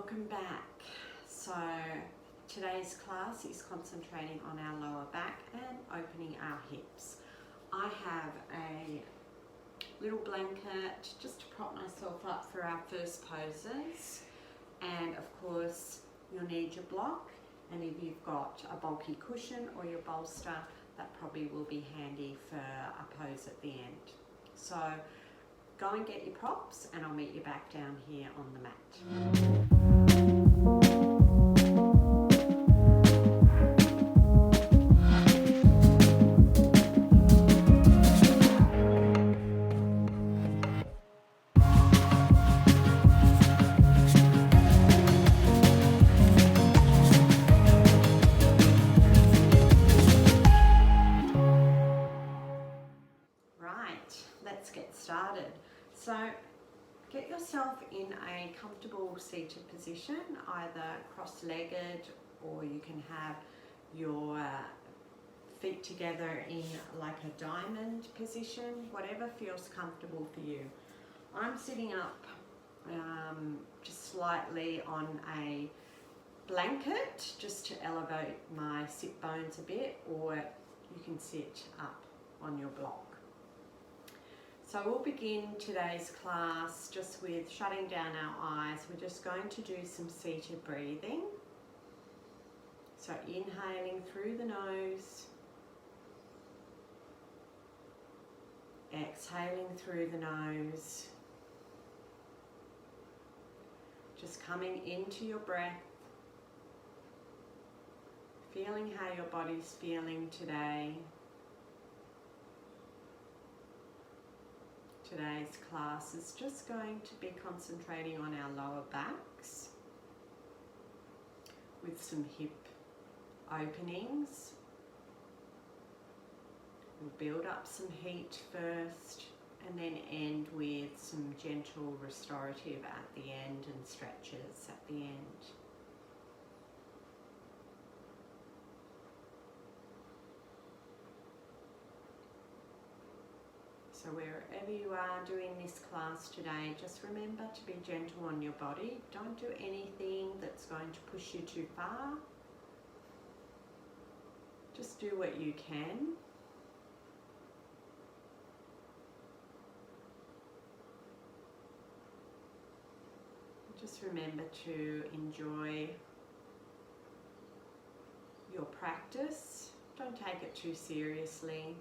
Welcome back. So today's class is concentrating on our lower back and opening our hips. I have a little blanket just to prop myself up for our first poses, and of course you'll need your block, and if you've got a bulky cushion or your bolster, that probably will be handy for a pose at the end. So go and get your props and I'll meet you back down here on the mat. Let's get started. So get yourself in a comfortable seated position, either cross-legged, or you can have your feet together in like a diamond position, whatever feels comfortable for you. I'm sitting up just slightly on a blanket just to elevate my sit bones a bit, or you can sit up on your block. So we'll begin today's class just with shutting down our eyes. We're just going to do some seated breathing. So inhaling through the nose, exhaling through the nose, just coming into your breath, feeling how your body's feeling today. Today's class is just going to be concentrating on our lower backs with some hip openings. We'll build up some heat first and then end with some gentle restorative at the end and stretches at the end. So wherever you are doing this class today, just remember to be gentle on your body. Don't do anything that's going to push you too far. Just do what you can. Just remember to enjoy your practice. Don't take it too seriously.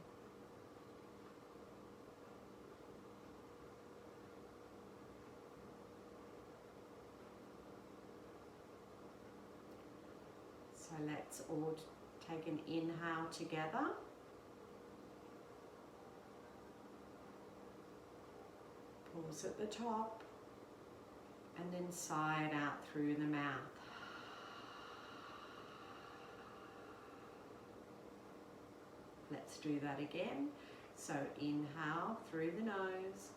So let's all take an inhale together. Pause at the top and then sigh it out through the mouth. Let's do that again. So inhale through the nose.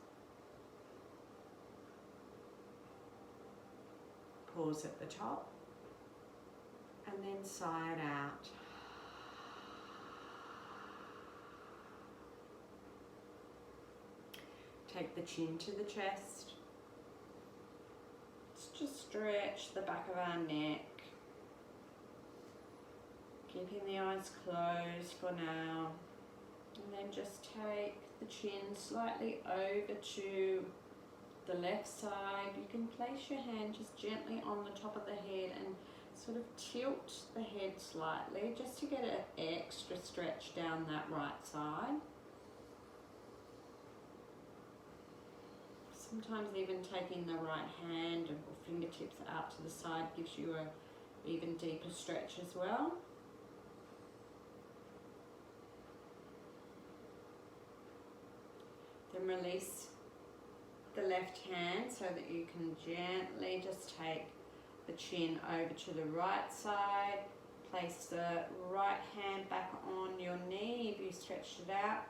Pause at the top. And then sigh it out. Take the chin to the chest. Let's just stretch the back of our neck. Keeping the eyes closed for now. And then just take the chin slightly over to the left side. You can place your hand just gently on the top of the head and sort of tilt the head slightly just to get an extra stretch down that right side. Sometimes even taking the right hand or fingertips out to the side gives you an even deeper stretch as well. Then release the left hand so that you can gently just take the chin over to the right side. Place the right hand back on your knee if you stretched it out.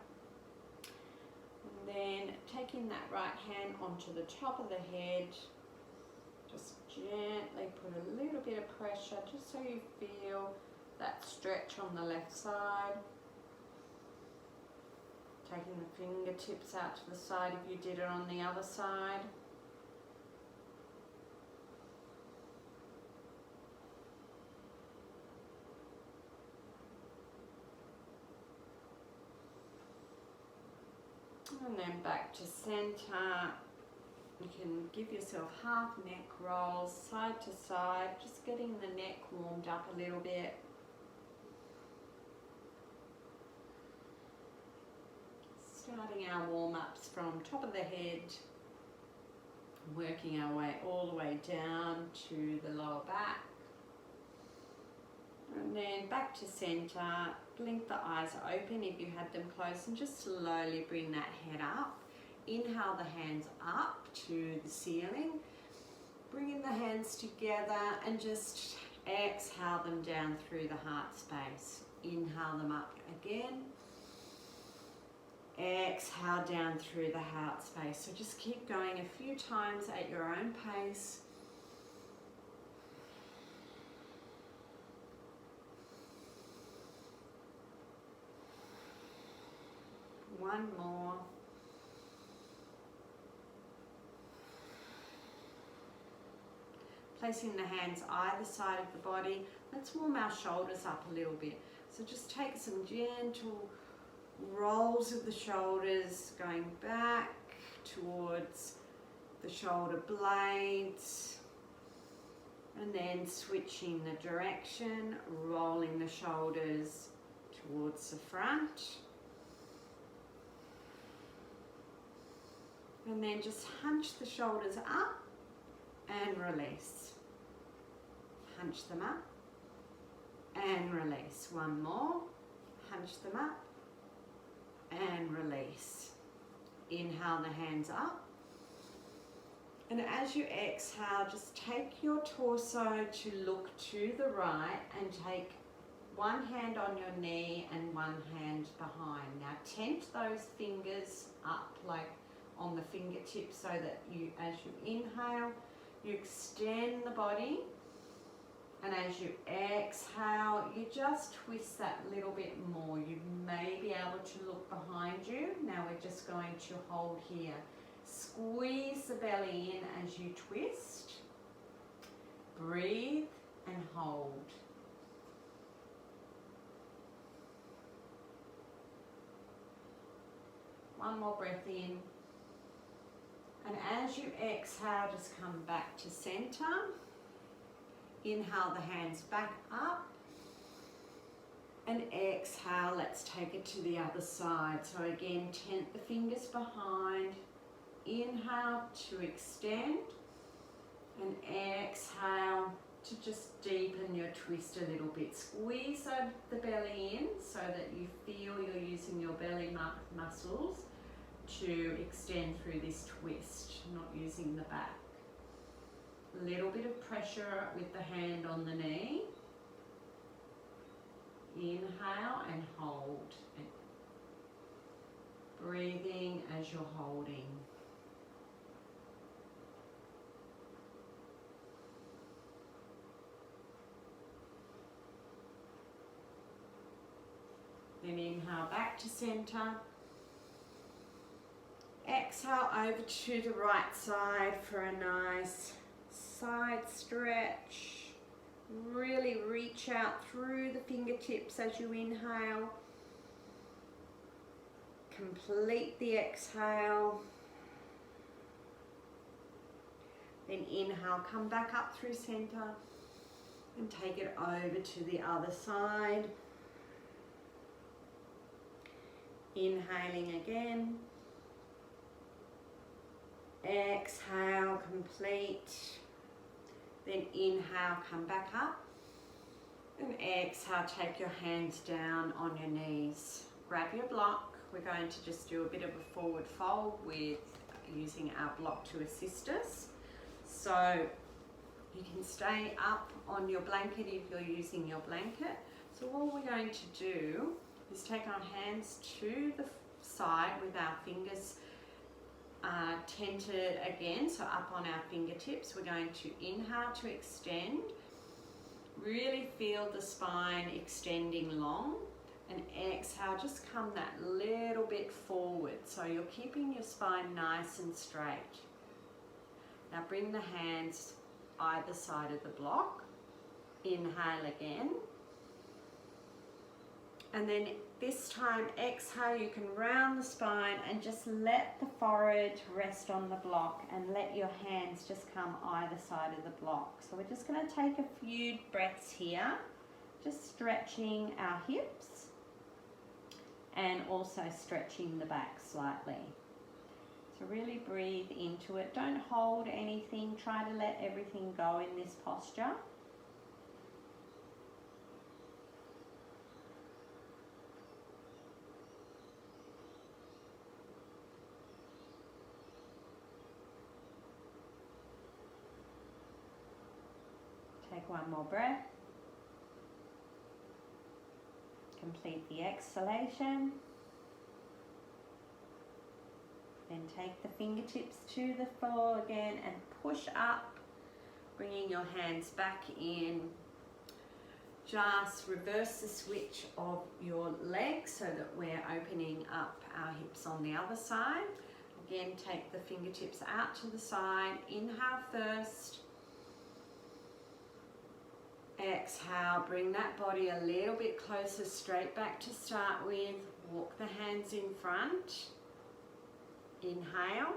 And then taking that right hand onto the top of the head, just gently put a little bit of pressure just so you feel that stretch on the left side. Taking the fingertips out to the side if you did it on the other side. and then back to center. You can give yourself half neck rolls, side to side, just getting the neck warmed up a little bit. Starting our warm-ups from top of the head, working our way all the way down to the lower back. And then back to center, blink the eyes open if you had them closed and just slowly bring that head up. Inhale the hands up to the ceiling, bringing the hands together and just exhale them down through the heart space. Inhale them up again, exhale down through the heart space. So just keep going a few times at your own pace. One more. Placing the hands either side of the body. Let's warm our shoulders up a little bit. So just take some gentle rolls of the shoulders, going back towards the shoulder blades, and then switching the direction, rolling the shoulders towards the front. And then just hunch the shoulders up and release. Hunch them up and release. One more. Hunch them up and release. Inhale the hands up. And as you exhale, just take your torso to look to the right and take one hand on your knee and one hand behind. Now tent those fingers up like on the fingertips so that you, as you inhale, you extend the body, and as you exhale, you just twist that little bit more. You may be able to look behind you. Now we're just going to hold here. Squeeze the belly in as you twist. Breathe and hold. One more breath in. And as you exhale, just come back to center. Inhale the hands back up. And exhale, let's take it to the other side. So again, tent the fingers behind. Inhale to extend. And exhale to just deepen your twist a little bit. Squeeze the belly in so that you feel you're using your belly muscles to extend through this twist, not using the back. A little bit of pressure with the hand on the knee. Inhale and hold. Breathing as you're holding. Then inhale back to center. Exhale over to the right side for a nice side stretch. Really reach out through the fingertips as you inhale. Complete the exhale. Then inhale, come back up through center and take it over to the other side. Inhaling again. Exhale, complete. Then inhale, come back up. And exhale, take your hands down on your knees. Grab your block. We're going to just do a bit of a forward fold with using our block to assist us. So you can stay up on your blanket if you're using your blanket. So what we're going to do is take our hands to the side with our fingers tented again, so up on our fingertips. We're going to inhale to extend. Really feel the spine extending long, and exhale, just come that little bit forward. So you're keeping your spine nice and straight. Now bring the hands either side of the block. Inhale again. And then this time, exhale, you can round the spine and just let the forehead rest on the block and let your hands just come either side of the block. So we're just going to take a few breaths here, just stretching our hips and also stretching the back slightly. So really breathe into it. Don't hold anything. Try to let everything go in this posture. Take one more breath. Complete the exhalation. Then take the fingertips to the floor again and push up, bringing your hands back in. Just reverse the switch of your legs so that we're opening up our hips on the other side. Again, take the fingertips out to the side. Inhale first. Exhale, bring that body a little bit closer, straight back to start with. Walk the hands in front. Inhale.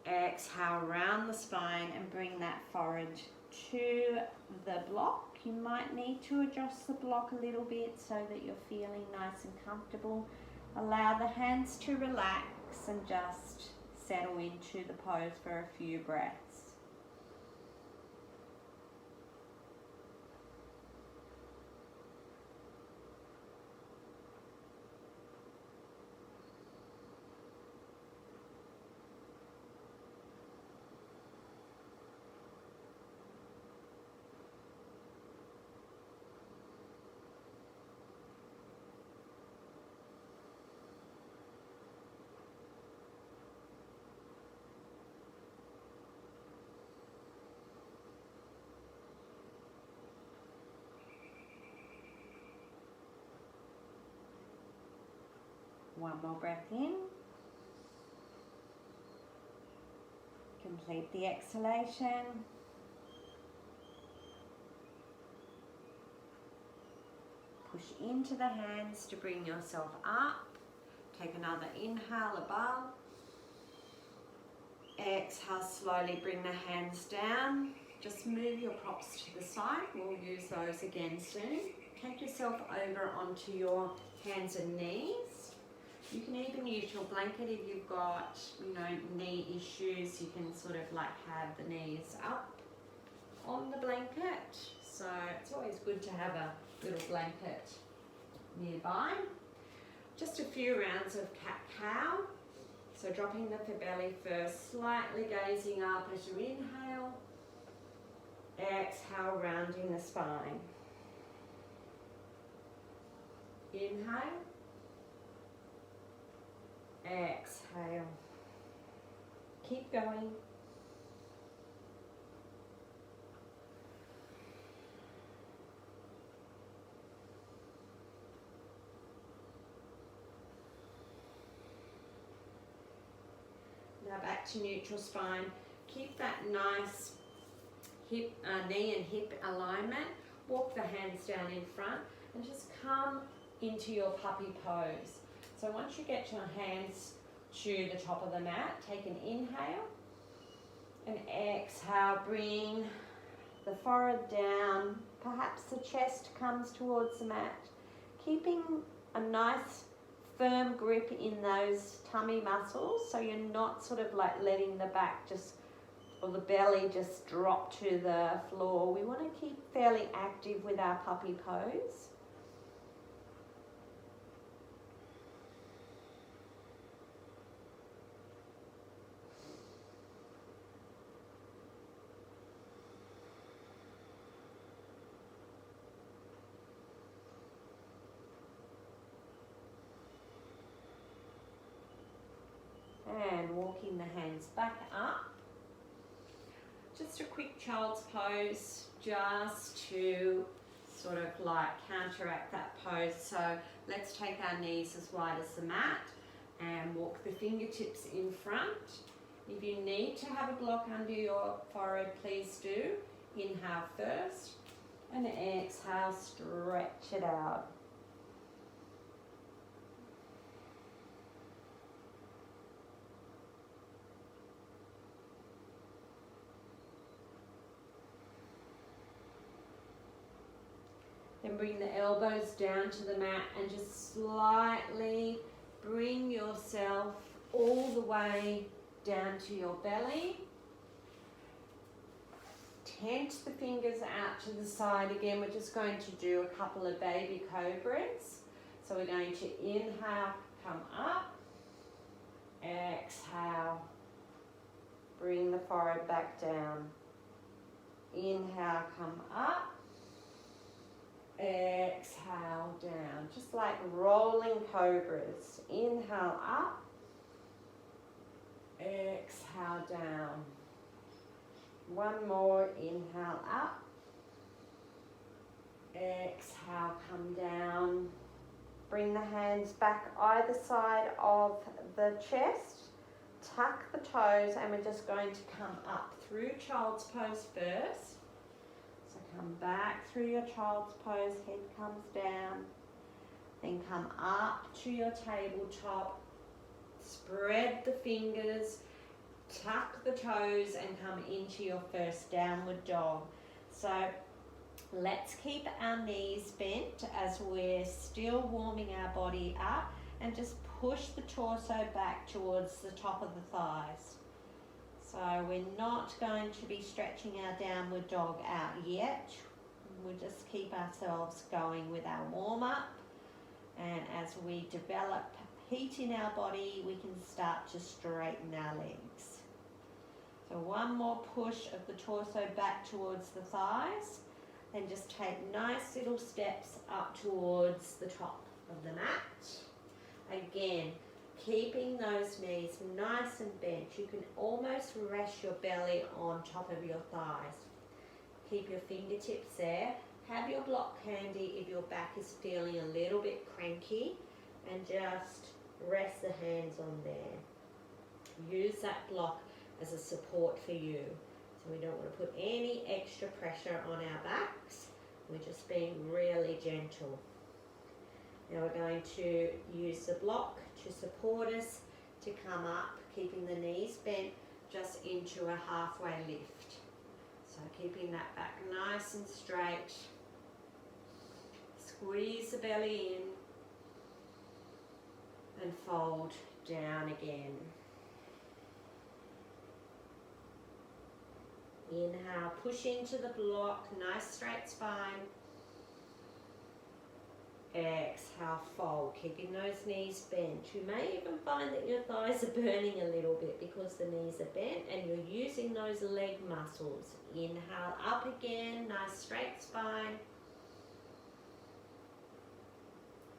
Exhale, round the spine and bring that forehead to the block. You might need to adjust the block a little bit so that you're feeling nice and comfortable. Allow the hands to relax and just settle into the pose for a few breaths. One more breath in. Complete the exhalation. Push into the hands to bring yourself up. Take another inhale above. Exhale, slowly bring the hands down. Just move your props to the side. We'll use those again soon. Take yourself over onto your hands and knees. You can even use your blanket if you've got, knee issues. You can sort of like have the knees up on the blanket. So it's always good to have a little blanket nearby. Just a few rounds of cat-cow. So dropping the belly first, slightly gazing up as you inhale. Exhale, rounding the spine. Inhale. Exhale. Keep going. Now back to neutral spine. Keep that nice hip, knee and hip alignment. Walk the hands down in front and just come into your puppy pose. So once you get your hands to the top of the mat, take an inhale and exhale. Bring the forehead down. Perhaps the chest comes towards the mat. Keeping a nice firm grip in those tummy muscles so you're not sort of like letting the back or the belly just drop to the floor. We want to keep fairly active with our puppy pose. And walking the hands back up. Just a quick child's pose, just to sort of like counteract that pose. So let's take our knees as wide as the mat and walk the fingertips in front. If you need to have a block under your forehead, please do. Inhale first and exhale, stretch it out. Then bring the elbows down to the mat and just slightly bring yourself all the way down to your belly. Tense the fingers out to the side. Again, we're just going to do a couple of baby cobras. So we're going to inhale, come up. Exhale, bring the forehead back down. Inhale, come up. Exhale, down. Just like rolling cobras. Inhale, up. Exhale, down. One more. Inhale, up. Exhale, come down. Bring the hands back either side of the chest. Tuck the toes, and we're just going to come up through child's pose first. So come back through your child's pose, head comes down. Then come up to your tabletop. Spread the fingers, tuck the toes, and come into your first downward dog. So let's keep our knees bent as we're still warming our body up, and just push the torso back towards the top of the thighs. So we're not going to be stretching our downward dog out yet. We'll just keep ourselves going with our warm up, and as we develop heat in our body, we can start to straighten our legs. So one more push of the torso back towards the thighs. Then just take nice little steps up towards the top of the mat. Again, keeping those knees nice and bent. You can almost rest your belly on top of your thighs. Keep your fingertips there. Have your block handy if your back is feeling a little bit cranky, and just rest the hands on there. Use that block as a support for you. So we don't want to put any extra pressure on our backs. We're just being really gentle. Now we're going to use the block to support us to come up, keeping the knees bent just into a halfway lift. So keeping that back nice and straight. Squeeze the belly in and fold down again. Inhale, push into the block, nice straight spine. Exhale, fold, keeping those knees bent. You may even find that your thighs are burning a little bit because the knees are bent and you're using those leg muscles. Inhale, up again, nice straight spine.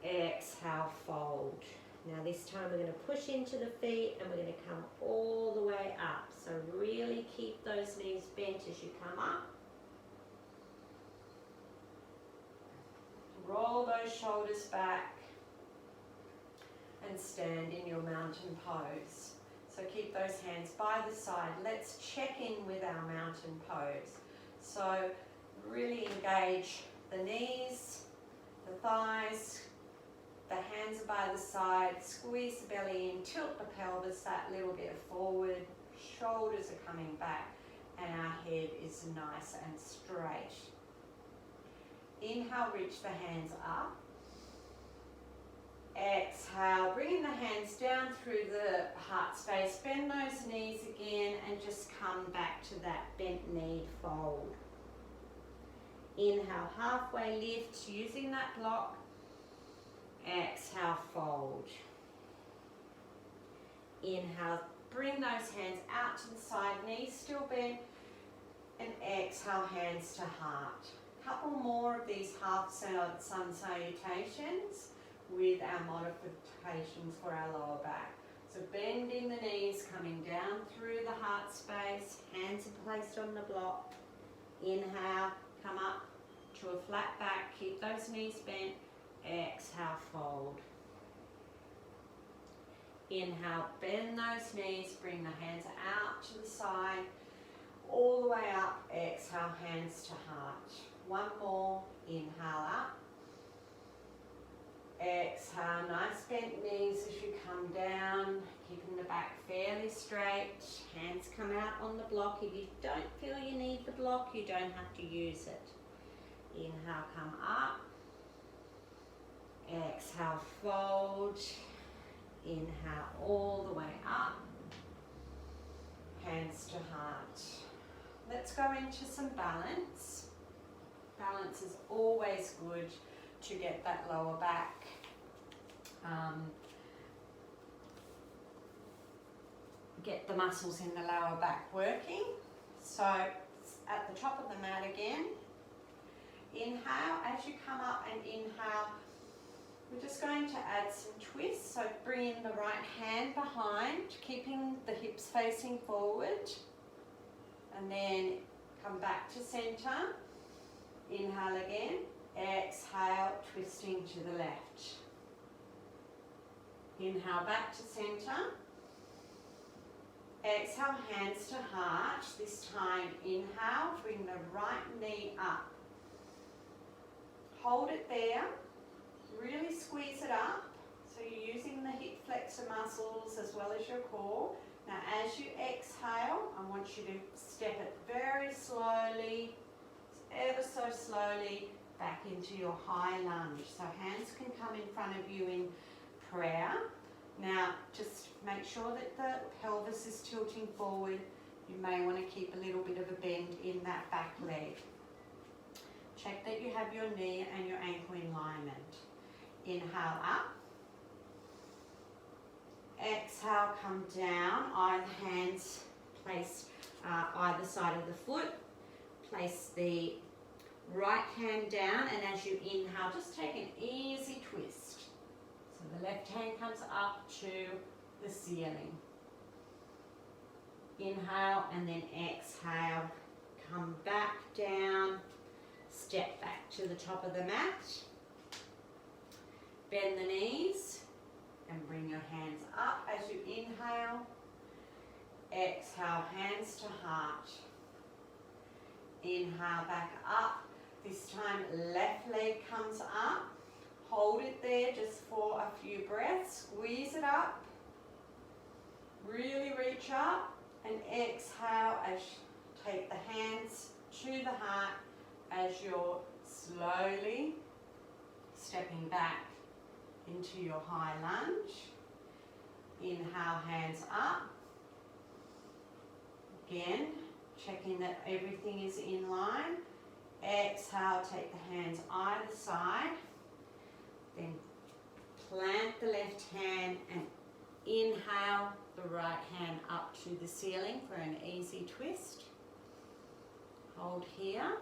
Exhale, fold. Now this time we're going to push into the feet and we're going to come all the way up. So really keep those knees bent as you come up. Roll those shoulders back and stand in your mountain pose. So keep those hands by the side. Let's check in with our mountain pose. So really engage the knees, the thighs, the hands are by the side, squeeze the belly in, tilt the pelvis that little bit forward, shoulders are coming back, and our head is nice and straight. Inhale, reach the hands up. Exhale, bringing the hands down through the heart space, bend those knees again and just come back to that bent knee fold. Inhale, halfway lift using that block. Exhale, fold. Inhale, bring those hands out to the side, knees still bent, and exhale, hands to heart. Couple more of these half sun salutations with our modifications for our lower back. So bending the knees, coming down through the heart space, hands are placed on the block. Inhale, come up to a flat back, keep those knees bent. Exhale, fold. Inhale, bend those knees, bring the hands out to the side, all the way up. Exhale, hands to heart. One more, inhale up. Exhale, nice bent knees as you come down, keeping the back fairly straight. Hands come out on the block. If you don't feel you need the block, you don't have to use it. Inhale, come up. Exhale, fold. Inhale all the way up. Hands to heart. Let's go into some balance. Balance is always good to get that lower back get the muscles in the lower back working. So at the top of the mat again. Inhale, as you come up and inhale, we're just going to add some twists. So bring in the right hand behind, keeping the hips facing forward. And then come back to center. Inhale again. Exhale, twisting to the left. Inhale back to center. Exhale, hands to heart. This time, inhale, bring the right knee up. Hold it there. Really squeeze it up. So you're using the hip flexor muscles as well as your core. Now as you exhale, I want you to step it very slowly, ever so slowly, back into your high lunge. So hands can come in front of you in prayer. Now just make sure that the pelvis is tilting forward. You may want to keep a little bit of a bend in that back leg. Check that you have your knee and your ankle in alignment. Inhale up. Exhale, come down. Either hands placed either side of the foot. Place the right hand down, and as you inhale, just take an easy twist. So the left hand comes up to the ceiling. Inhale and then exhale. Come back down. Step back to the top of the mat. Bend the knees and bring your hands up as you inhale. Exhale, hands to heart. Inhale, back up. This time, left leg comes up. Hold it there just for a few breaths. Squeeze it up. Really reach up and exhale as you take the hands to the heart as you're slowly stepping back into your high lunge. Inhale, hands up. Again, checking that everything is in line. Exhale, take the hands either side. Then plant the left hand and inhale the right hand up to the ceiling for an easy twist. Hold here.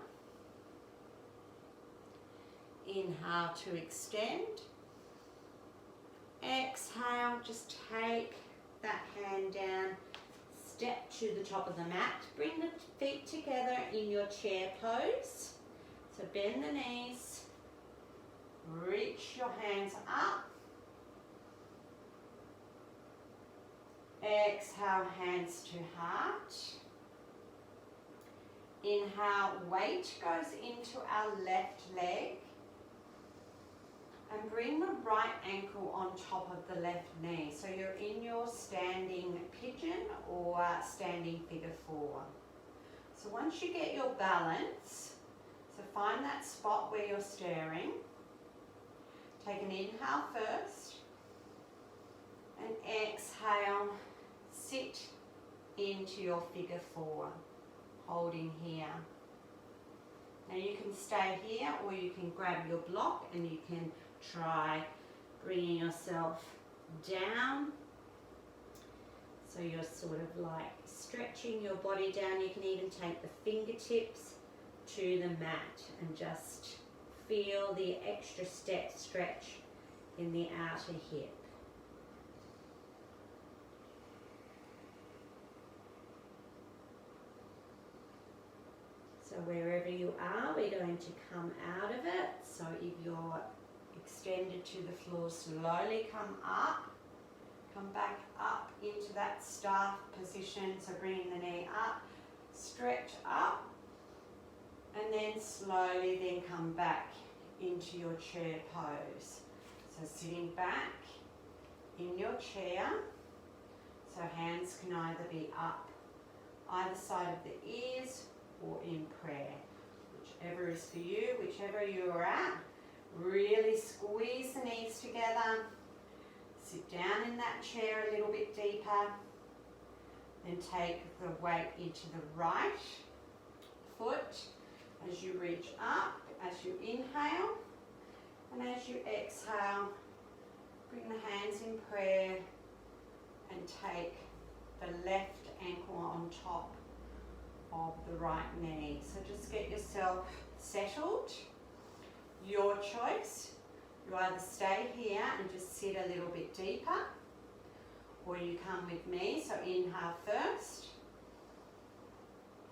Inhale to extend. Exhale, just take that hand down, step to the top of the mat. Bring the feet together in your chair pose. So bend the knees, reach your hands up. Exhale, hands to heart. Inhale, weight goes into our left leg. And bring the right ankle on top of the left knee. So you're in your standing pigeon or standing figure four. So once you get your balance, so find that spot where you're staring. Take an inhale first. And exhale, sit into your figure four, holding here. Now you can stay here or you can grab your block and you can try bringing yourself down. So you're sort of like stretching your body down. You can even take the fingertips to the mat and just feel the extra stretch in the outer hip. So wherever you are, we're going to come out of it. So if you're extended to the floor, slowly come up. Come back up into that staff position. So bringing the knee up, stretch up, and then slowly then come back into your chair pose. So sitting back in your chair. So hands can either be up either side of the ears or in prayer. Whichever is for you, whichever you're at, Really squeeze the knees together. Sit down in that chair a little bit deeper. Then take the weight into the right foot as you reach up, as you inhale. And as you exhale, bring the hands in prayer and take the left ankle on top of the right knee. So just get yourself settled. Your choice. You either stay here and just sit a little bit deeper, or you come with me. So inhale first,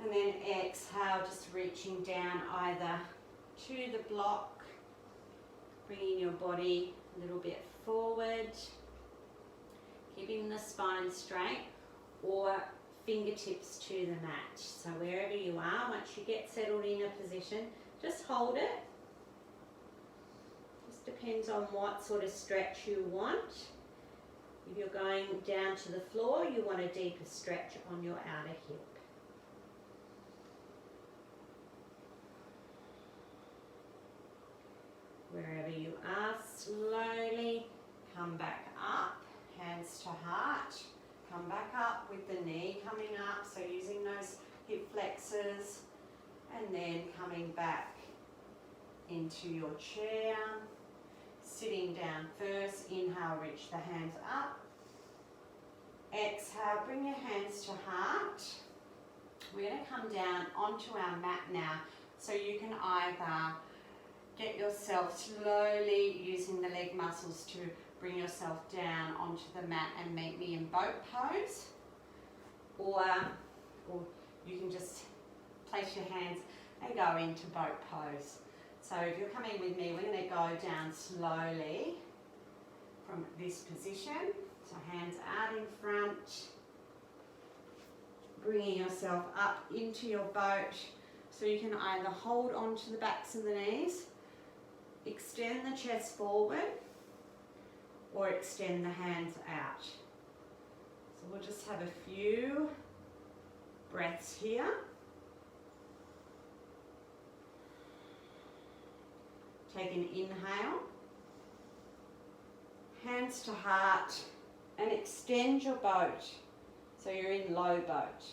and then exhale, just reaching down either to the block, bringing your body a little bit forward, keeping the spine straight, or fingertips to the mat. So wherever you are, once you get settled in a position, just hold it. Just depends on what sort of stretch you want. If you're going down to the floor, you want a deeper stretch on your outer hip. Wherever you are, slowly come back up, hands to heart. Come back up with the knee coming up, so using those hip flexors, and then coming back into your chair. Sitting down first, inhale, reach the hands up. Exhale, bring your hands to heart. We're going to come down onto our mat now, so you can either get yourself slowly using the leg muscles to bring yourself down onto the mat and meet me in boat pose, or you can just place your hands and go into boat pose. So if you're coming with me, we're going to go down slowly from this position. So hands out in front, bringing yourself up into your boat. So you can either hold onto the backs of the knees, extend the chest forward, or extend the hands out. So we'll just have a few breaths here. Take an inhale, hands to heart, and extend your boat. So you're in low boat.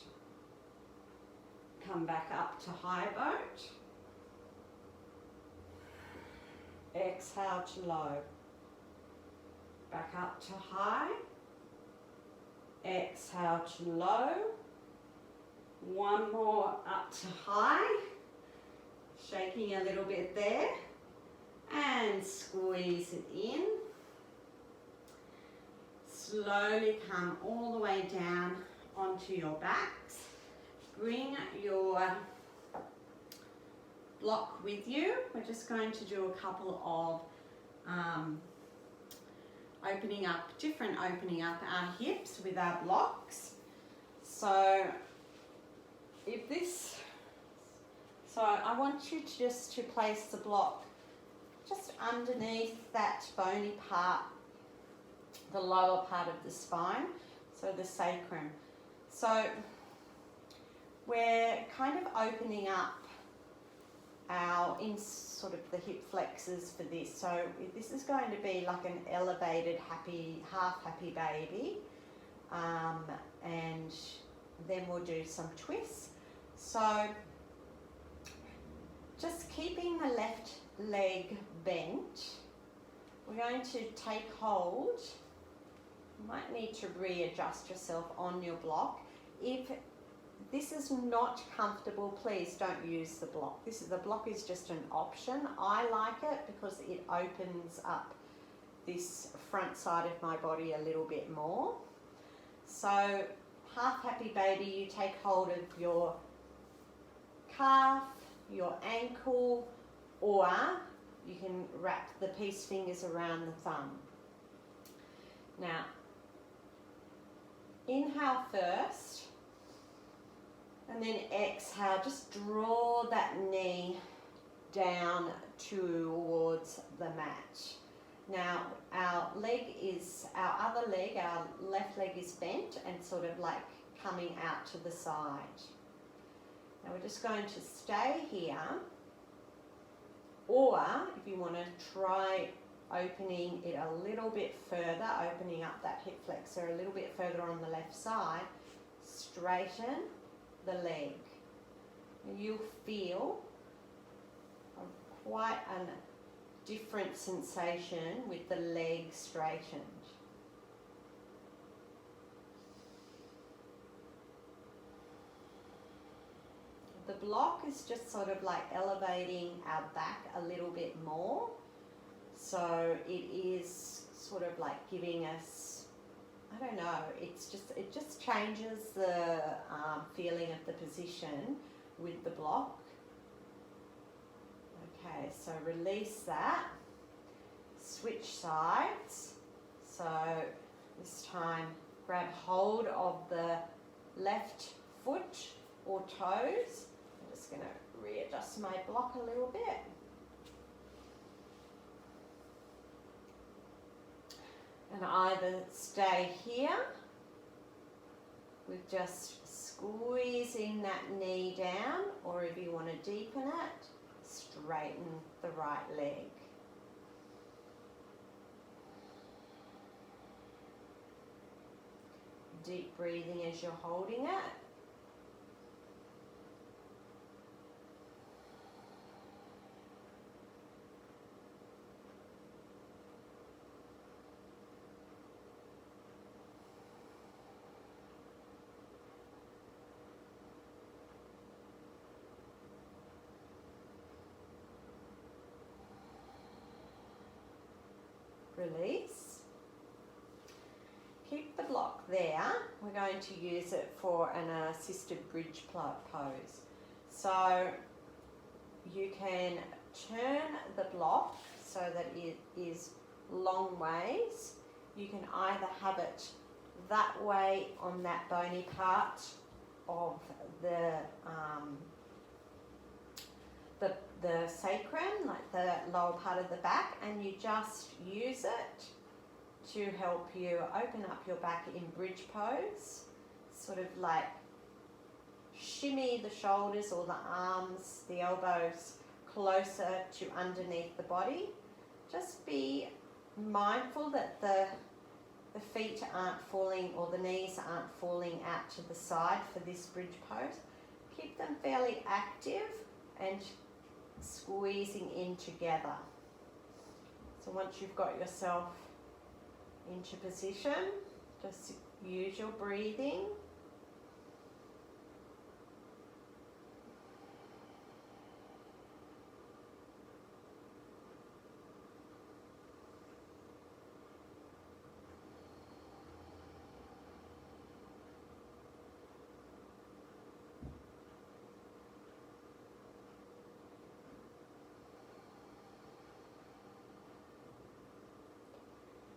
Come back up to high boat. Exhale to low. Back up to high. Exhale to low. One more up to high. Shaking a little bit there. And squeeze it in. Slowly come all the way down onto your backs. Bring your block with you. We're just going to do a couple of opening up our hips with our blocks. So I want you to just place the block just underneath that bony part, the lower part of the spine, so the sacrum. So we're kind of opening up in sort of the hip flexors for this. So this is going to be like an elevated half happy baby, and then we'll do some twists. So just keeping the left leg bent, we're going to take hold. You might need to readjust yourself on your block. If this is not comfortable, please don't use the block. The block is just an option. I like it because it opens up this front side of my body a little bit more. So half happy baby, you take hold of your calf, your ankle, or you can wrap the peace fingers around the thumb. Now, inhale first, and then exhale. Just draw that knee down towards the mat. Now, our other leg, our left leg is bent and sort of like coming out to the side. Now we're just going to stay here Or if you want to try opening it a little bit further, opening up that hip flexor a little bit further on the left side, straighten the leg. You'll feel quite a different sensation with the leg straightened. The block is just sort of like elevating our back a little bit more. So it is sort of like giving us, I don't know, it just changes the feeling of the position with the block. Okay, so release that. Switch sides. So this time grab hold of the left foot or toes. I'm just going to readjust my block a little bit. And either stay here with just squeezing that knee down, or if you want to deepen it, straighten the right leg. Deep breathing as you're holding it. Release. Keep the block there. We're going to use it for an assisted bridge pose. So you can turn the block so that it is long ways. You can either have it that way on that bony part of the sacrum, like the lower part of the back, and you just use it to help you open up your back in bridge pose. Sort of like shimmy the shoulders or the arms, the elbows closer to underneath the body. Just be mindful that the feet aren't falling, or the knees aren't falling out to the side for this bridge pose. Keep them fairly active and squeezing in together. So once you've got yourself into position, just use your breathing.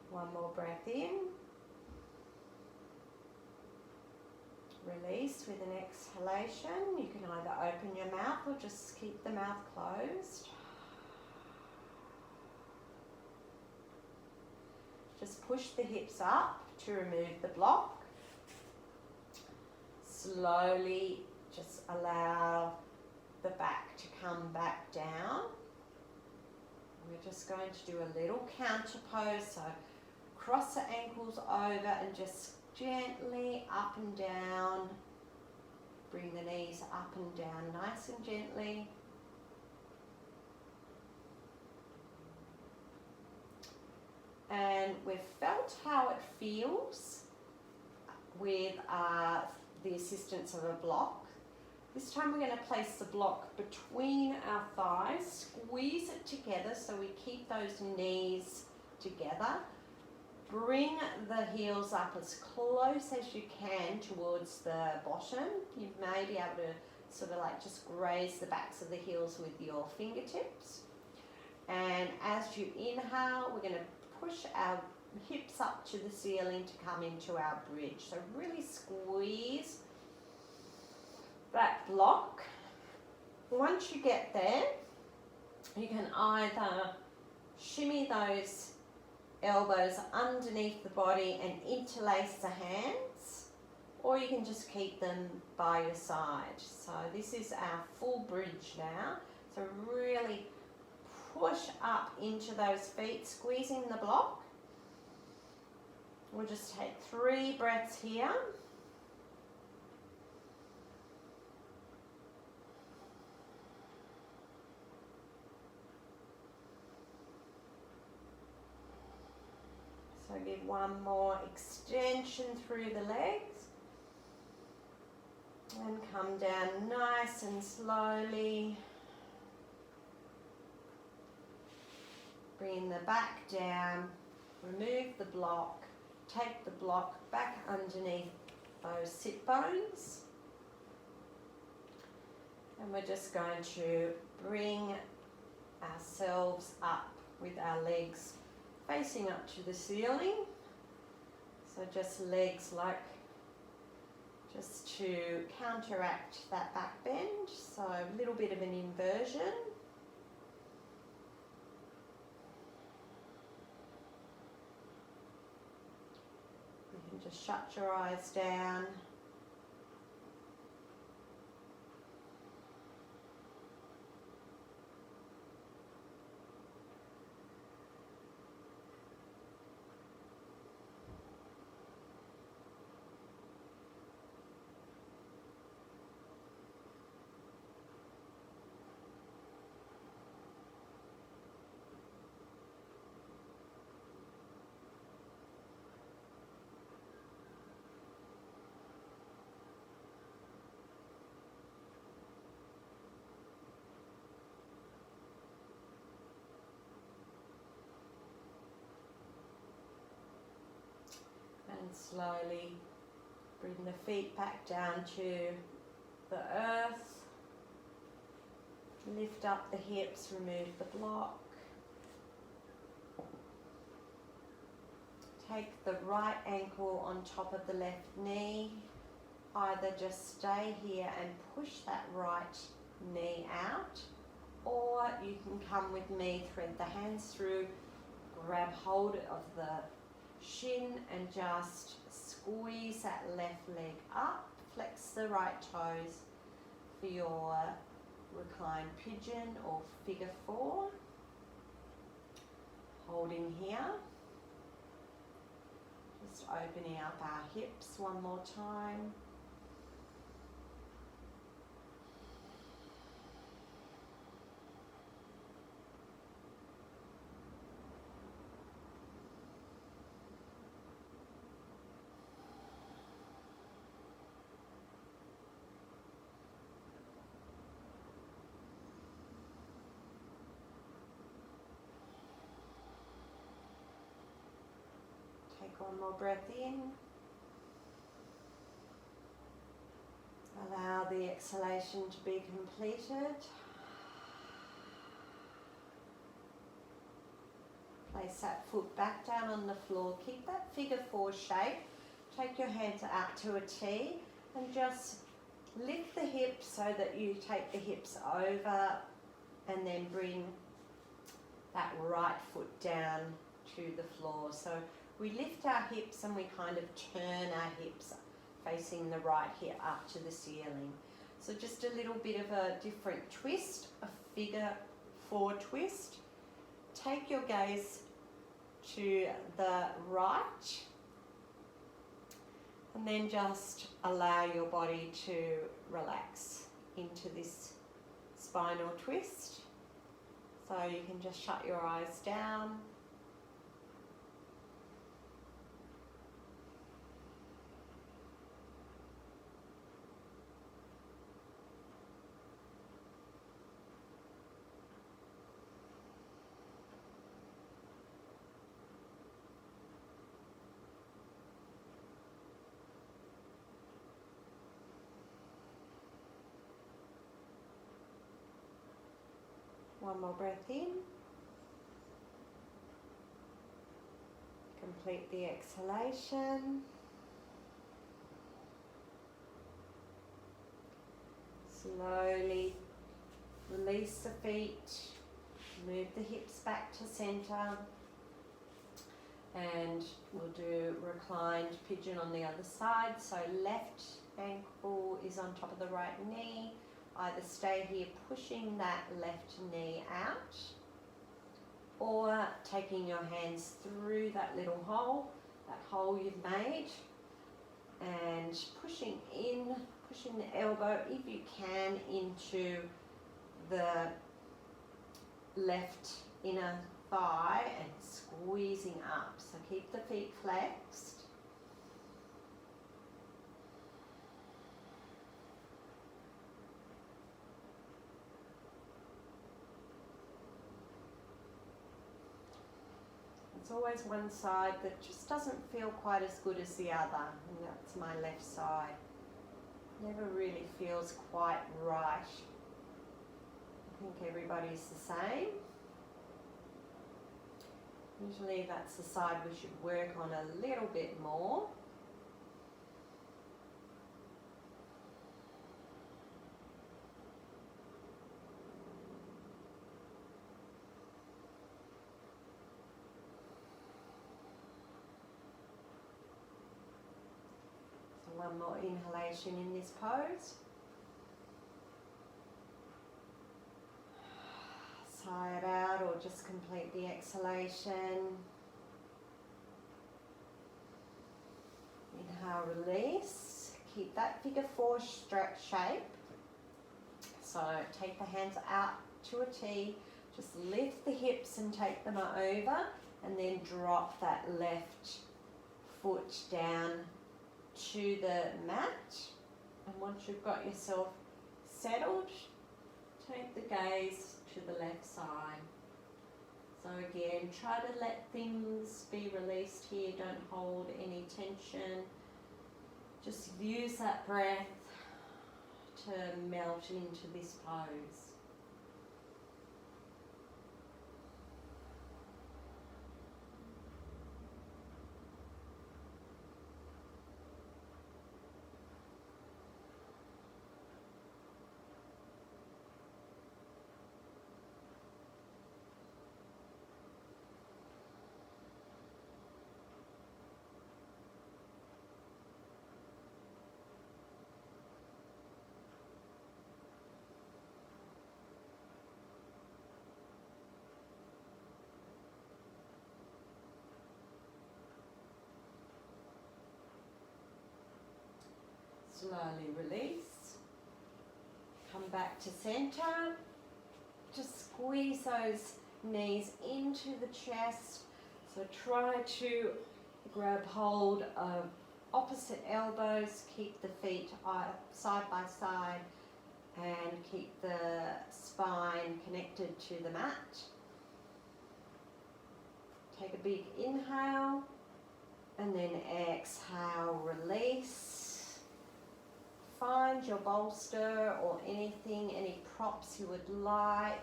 One more breath in. Release with an exhalation. You can either open your mouth or just keep the mouth closed. Just push the hips up to remove the block. Slowly just allow the back to come back down. We're just going to do a little counter pose. So cross the ankles over and just gently up and down. Bring the knees up and down nice and gently. And we've felt how it feels with the assistance of a block. This time we're going to place the block between our thighs, squeeze it together so we keep those knees together. Bring the heels up as close as you can towards the bottom. You may be able to sort of like just graze the backs of the heels with your fingertips. And as you inhale, we're going to push our hips up to the ceiling to come into our bridge. So really squeeze that block. Once you get there, you can either shimmy those elbows underneath the body and interlace the hands, or you can just keep them by your side. So this is our full bridge now. So really push up into those feet, squeezing the block. We'll just take 3 breaths here. So give one more extension through the legs. And come down nice and slowly. Bring the back down, remove the block, take the block back underneath those sit bones. And we're just going to bring ourselves up with our legs facing up to the ceiling. So just legs like, just to counteract that back bend. So a little bit of an inversion. You can just shut your eyes down. And slowly bring the feet back down to the earth. Lift up the hips, remove the block. Take the right ankle on top of the left knee. Either just stay here and push that right knee out, or you can come with me, thread the hands through, grab hold of the shin and just squeeze that left leg up. Flex the right toes for your reclined pigeon or figure 4. Holding here. Just opening up our hips one more time. Take one more breath in. Allow the exhalation to be completed. Place that foot back down on the floor. Keep that figure 4 shape. Take your hands out to a T and just lift the hips so that you take the hips over and then bring that right foot down to the floor. So we lift our hips and we kind of turn our hips facing the right hip up to the ceiling. So just a little bit of a different twist, a figure 4 twist. Take your gaze to the right and then just allow your body to relax into this spinal twist. So you can just shut your eyes down. One more breath in. Complete the exhalation. Slowly release the feet. Move the hips back to center. And we'll do reclined pigeon on the other side. So left ankle is on top of the right knee. Either stay here pushing that left knee out, or taking your hands through that little hole, that hole you've made, and pushing the elbow, if you can, into the left inner thigh and squeezing up. So keep the feet flexed. There's always one side that just doesn't feel quite as good as the other, and that's my left side. Never really feels quite right. I think everybody's the same. Usually that's the side we should work on a little bit more. So one more inhalation in this pose. Sigh it out or just complete the exhalation. Inhale, release. Keep that figure four stretch shape. So take the hands out to a T. Just lift the hips and take them over, and then drop that left foot down to the mat. And once you've got yourself settled, take the gaze to the left side. So again, try to let things be released here. Don't hold any tension. Just use that breath to melt into this pose. Slowly release. Come back to center. Just squeeze those knees into the chest. So try to grab hold of opposite elbows. Keep the feet side by side and keep the spine connected to the mat. Take a big inhale and then exhale, release. Find your bolster or anything, any props you would like.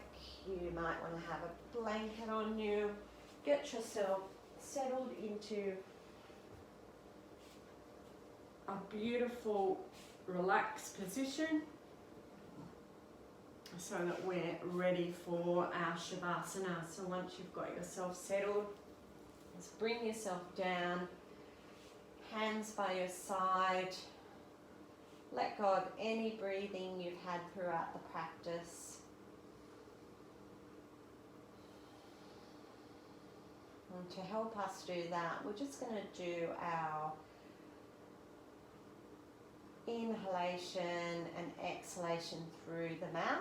You might want to have a blanket on you. Get yourself settled into a beautiful, relaxed position so that we're ready for our Shavasana. So once you've got yourself settled, just bring yourself down, hands by your side. Let go of any breathing you've had throughout the practice. And to help us do that, we're just going to do our inhalation and exhalation through the mouth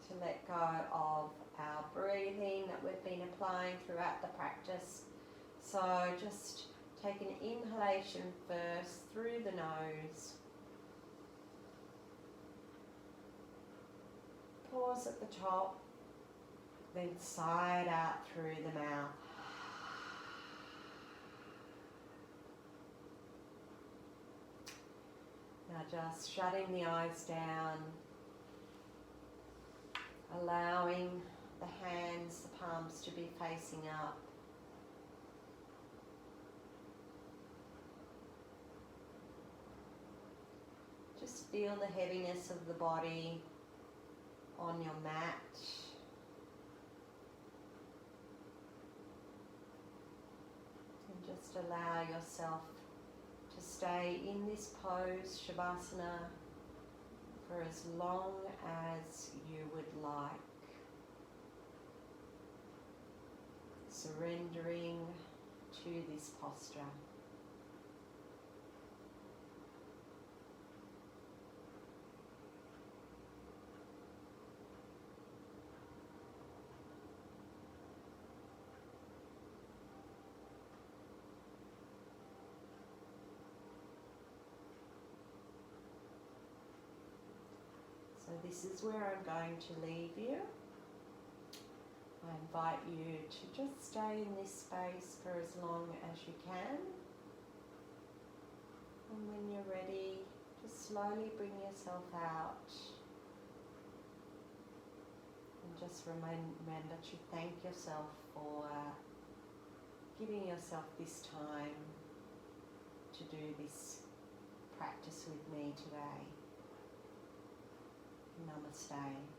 to let go of our breathing that we've been applying throughout the practice. So just take an inhalation first through the nose. Pause at the top, then sigh it out through the mouth. Now just shutting the eyes down, allowing the hands, the palms to be facing up. Just feel the heaviness of the body on your mat. And just allow yourself to stay in this pose, Shavasana, for as long as you would like. surrendering to this posture. So this is where I'm going to leave you. I invite you to just stay in this space for as long as you can. And when you're ready, just slowly bring yourself out. And just remember to thank yourself for giving yourself this time to do this practice with me today. Namaste.